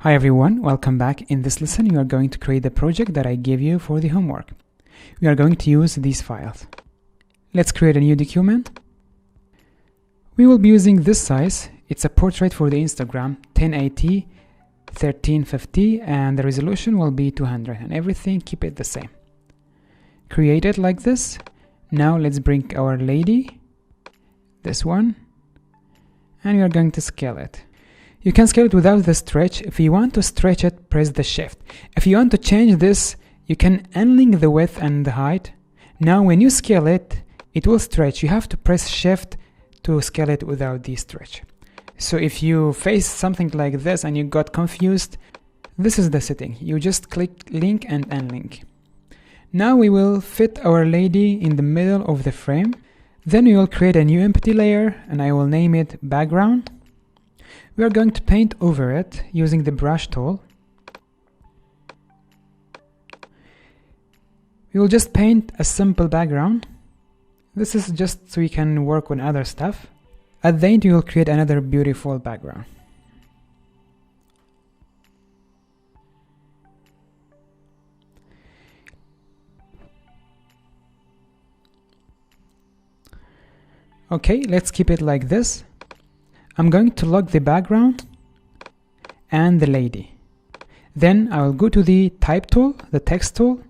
Hi everyone, welcome back. In this lesson, you are going to create the project that I gave you for the homework. We are going to use these files. Let's create a new document. We will be using this size. It's a portrait for the Instagram, 1080, 1350, and the resolution will be 200, and everything, keep it the same. Create it like this. Now let's bring our lady, this one, and we are going to scale it. You can scale it without the stretch. If you want to stretch it, press the shift. If you want to change this, you can unlink the width and the height. Now when you scale it, it will stretch. You have to press shift to scale it without the stretch. So if you face something like this and you got confused, this is the setting. You just click link and unlink. Now we will fit our lady in the middle of the frame. Then we will create a new empty layer and I will name it background. We are going to paint over it using the brush tool. We will just paint a simple background. This is just so we can work on other stuff. At the end, you will create another beautiful background. Okay, let's keep it like this. I'm going to lock the background and the lady. Then I will go to the type tool, the text tool,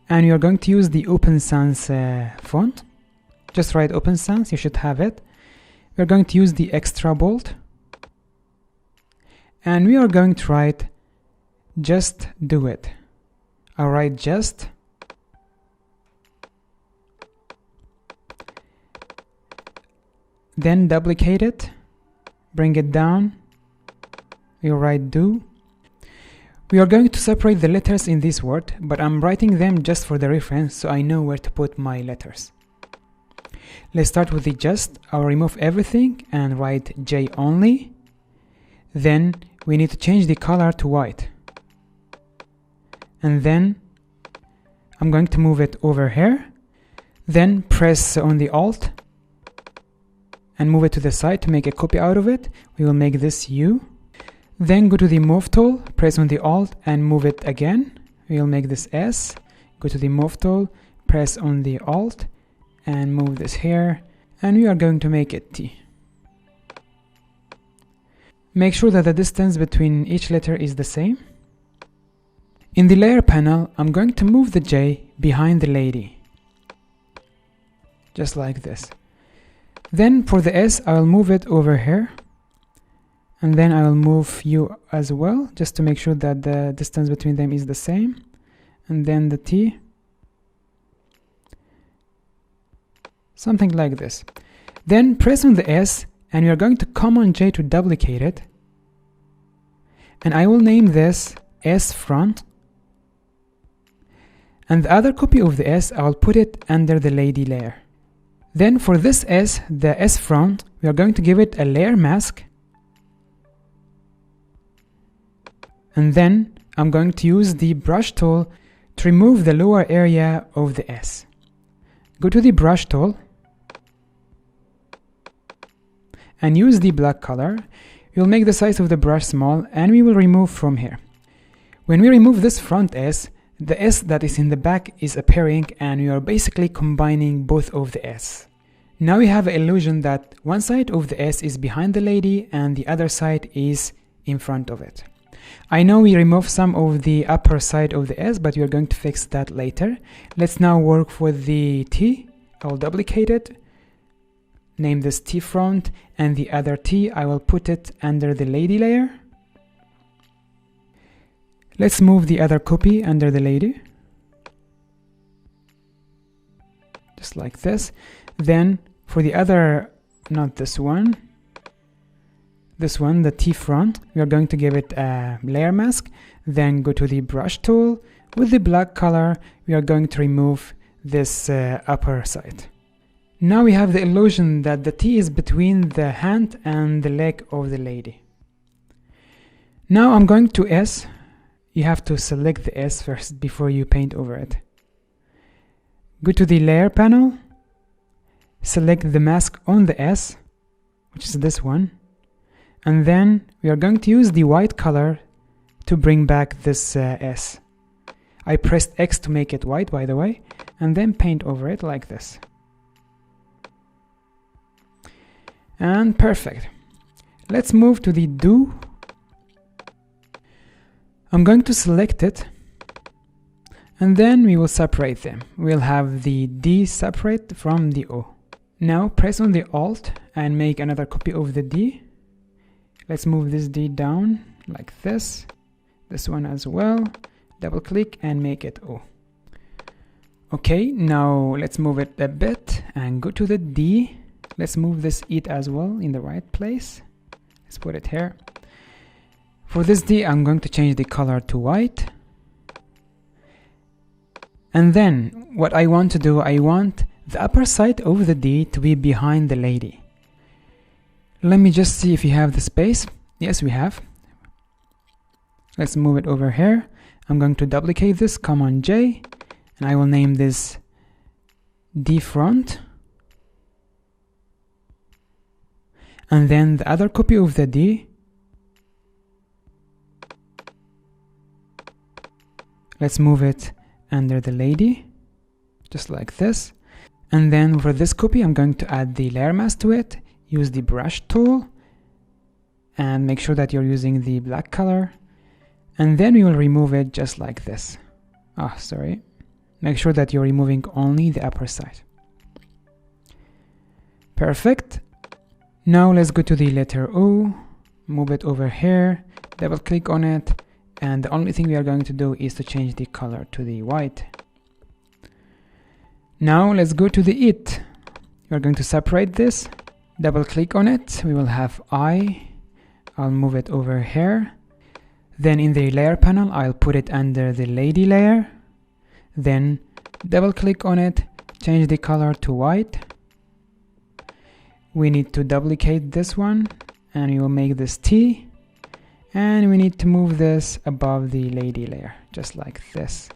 and you're going to use the Open Sans font. Just write Open Sans, you should have it. We're going to use the extra bold, and we are going to write just do it. I'll write just. Then duplicate it, bring it down, you write do. We are going to separate the letters in this word, but I'm writing them just for the reference so I know where to put my letters. Let's start with the just. I'll remove everything and write J only. Then we need to change the color to white. And then I'm going to move it over here. Then press on the Alt and move it to the side to make a copy out of it. We will make this U. Then go to the Move tool, press on the Alt and move it again. We will make this S. Go to the Move tool, press on the Alt and move this here. And we are going to make it T. Make sure that the distance between each letter is the same. In the layer panel, I'm going to move the J behind the lady. Just like this. Then for the S, I will move it over here. And then I will move U as well, just to make sure that the distance between them is the same. And then the T. Something like this. Then press on the S, and we are going to Command J to duplicate it. And I will name this S front. And the other copy of the S, I will put it under the lady layer. Then for this S, the S front, we are going to give it a layer mask. And then I'm going to use the brush tool to remove the lower area of the S. Go to the brush tool and use the black color. You'll make the size of the brush small and we will remove from here. When we remove this front S, the S that is in the back is appearing and we are basically combining both of the S. Now we have an illusion that one side of the S is behind the lady and the other side is in front of it. I know we removed some of the upper side of the S, but we are going to fix that later. Let's now work with the T. I will duplicate it, name this T front, and the other T, I will put it under the lady layer. Let's move the other copy under the lady. Just like this. Then for the other, not this one, the T front, we are going to give it a layer mask. Then go to the brush tool. With the black color, we are going to remove this upper side. Now we have the illusion that the T is between the hand and the leg of the lady. Now I'm going to S. You have to select the S first before you paint over it. Go to the layer panel, select the mask on the S, which is this one, And then we are going to use the white color to bring back this S. I pressed X to make it white, by the way, and then paint over it like this. And perfect. Let's move to the do. I'm going to select it, and then we will separate them. We'll have the D separate from the O. Now press on the Alt and make another copy of the D. Let's move this D down like this. This one as well. Double click and make it O. Okay, now let's move it a bit and go to the D. Let's move this it as well in the right place. Let's put it here. For this D, I'm going to change the color to white. And then what I want to do, I want the upper side of the D to be behind the lady. Let me just see if we have the space. Yes, we have. Let's move it over here. I'm going to duplicate this, Command J, and I will name this D front. And then the other copy of the D, let's move it under the lady, just like this. And then for this copy, I'm going to add the layer mask to it. Use the brush tool and make sure that you're using the black color. And then we will remove it just like this. Sorry. Make sure that you're removing only the upper side. Perfect. Now let's go to the letter O, move it over here, double click on it, and the only thing we are going to do is to change the color to the white. Now let's go to the it. We're going to separate this, double click on it, we will have I. I'll move it over here. Then in the layer panel, I'll put it under the lady layer. Then double click on it, change the color to white. We need to duplicate this one and we will make this T. And we need to move this above the lady layer, just like this.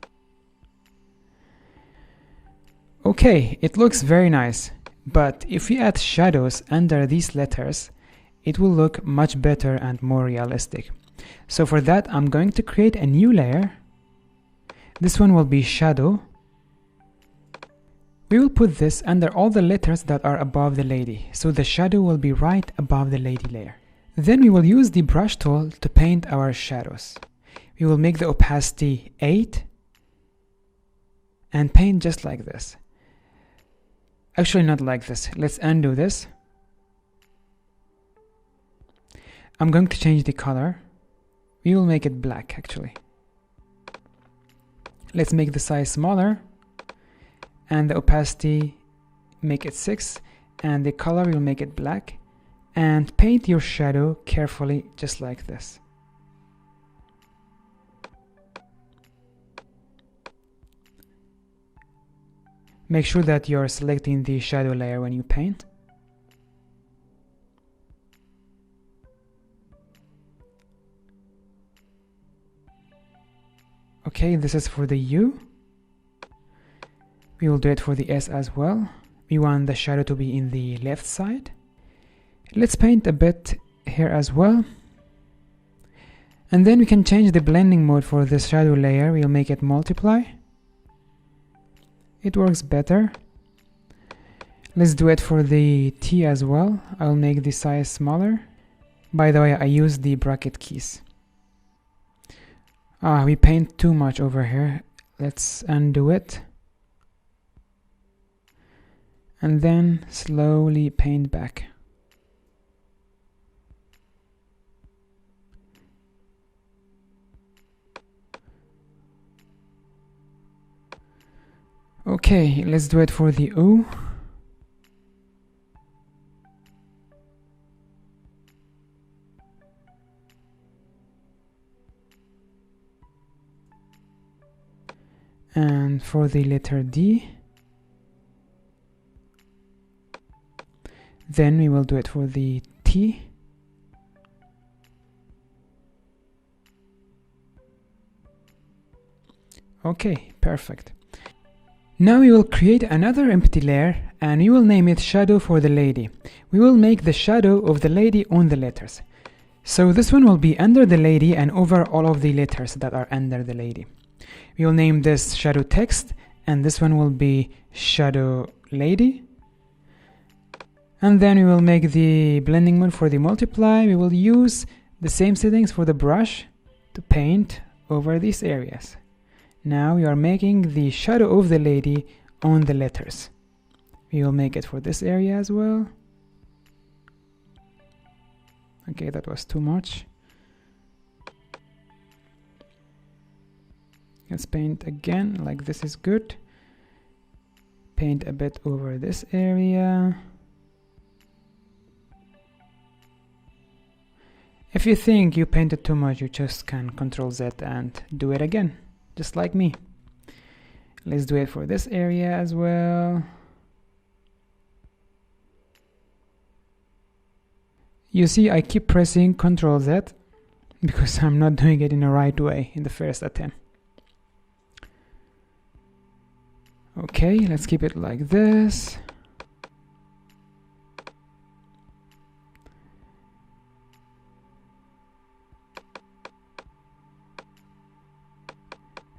Okay, it looks very nice, but if we add shadows under these letters, it will look much better and more realistic. So for that, I'm going to create a new layer. This one will be shadow. We will put this under all the letters that are above the lady, so the shadow will be right above the lady layer. Then we will use the brush tool to paint our shadows. We will make the opacity 8 and paint just like this. Actually, not like this. Let's undo this. I'm going to change the color. We will make it black actually. Let's make the size smaller and the opacity make it 6 and the color will make it black, and paint your shadow carefully just like this. Make sure that you're selecting the shadow layer when you paint. Okay, this is for the U. We will do it for the S as well. We want the shadow to be in the left side. Let's paint a bit here as well. And then we can change the blending mode for this shadow layer. We'll make it multiply. It works better. Let's do it for the T as well. I'll make the size smaller. By the way, I use the bracket keys. We paint too much over here. Let's undo it. And then slowly paint back. Okay, let's do it for the O. And for the letter D. Then we will do it for the T. Okay, perfect. Now we will create another empty layer and we will name it shadow for the lady. We will make the shadow of the lady on the letters. So this one will be under the lady and over all of the letters that are under the lady. We will name this shadow text, and this one will be shadow lady. And then we will make the blending mode for the multiply. We will use the same settings for the brush to paint over these areas. Now we are making the shadow of the lady on the letters. We will make it for this area as well. Okay, that was too much. Let's paint again, like this is good. Paint a bit over this area. If you think you painted too much, you just can Ctrl Z and do it again, just like me. Let's do it for this area as well. You see, I keep pressing Ctrl Z because I'm not doing it in the right way in the first attempt. Okay, let's keep it like this.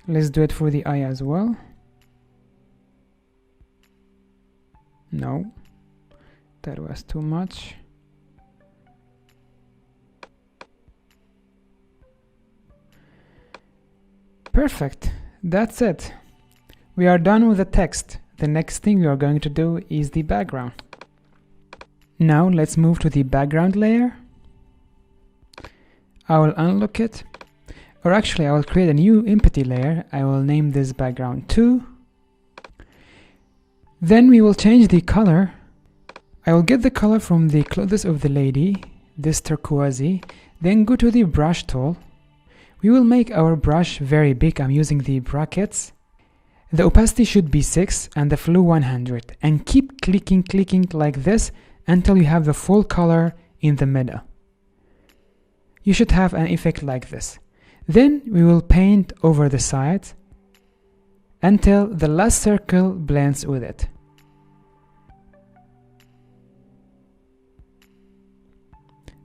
Let's do it for the eye as well. No, that was too much. Perfect, that's it. We are done with the text. The next thing we are going to do is the background. Now let's move to the background layer. I will unlock it, or actually I will create a new empty layer. I will name this background 2. Then we will change the color. I will get the color from the clothes of the lady, this turquoisey, then go to the brush tool. We will make our brush very big. I'm using the brackets. The opacity should be 6 and the flow 100, and keep clicking like this until you have the full color in the middle. You should have an effect like this. Then we will paint over the sides until the last circle blends with it.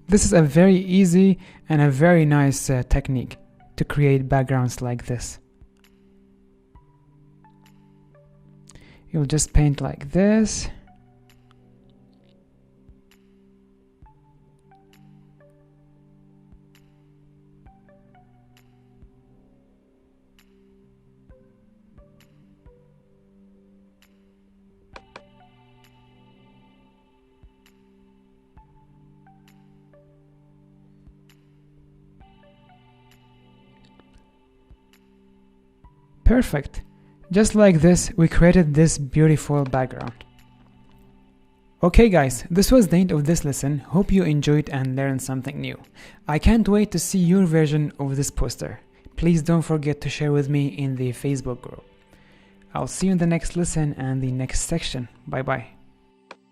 This is a very easy and a very nice technique to create backgrounds like this. You'll just paint like this. Perfect. Just like this, we created this beautiful background. Okay guys, this was the end of this lesson. Hope you enjoyed and learned something new. I can't wait to see your version of this poster. Please don't forget to share with me in the Facebook group. I'll see you in the next lesson and the next section. Bye bye.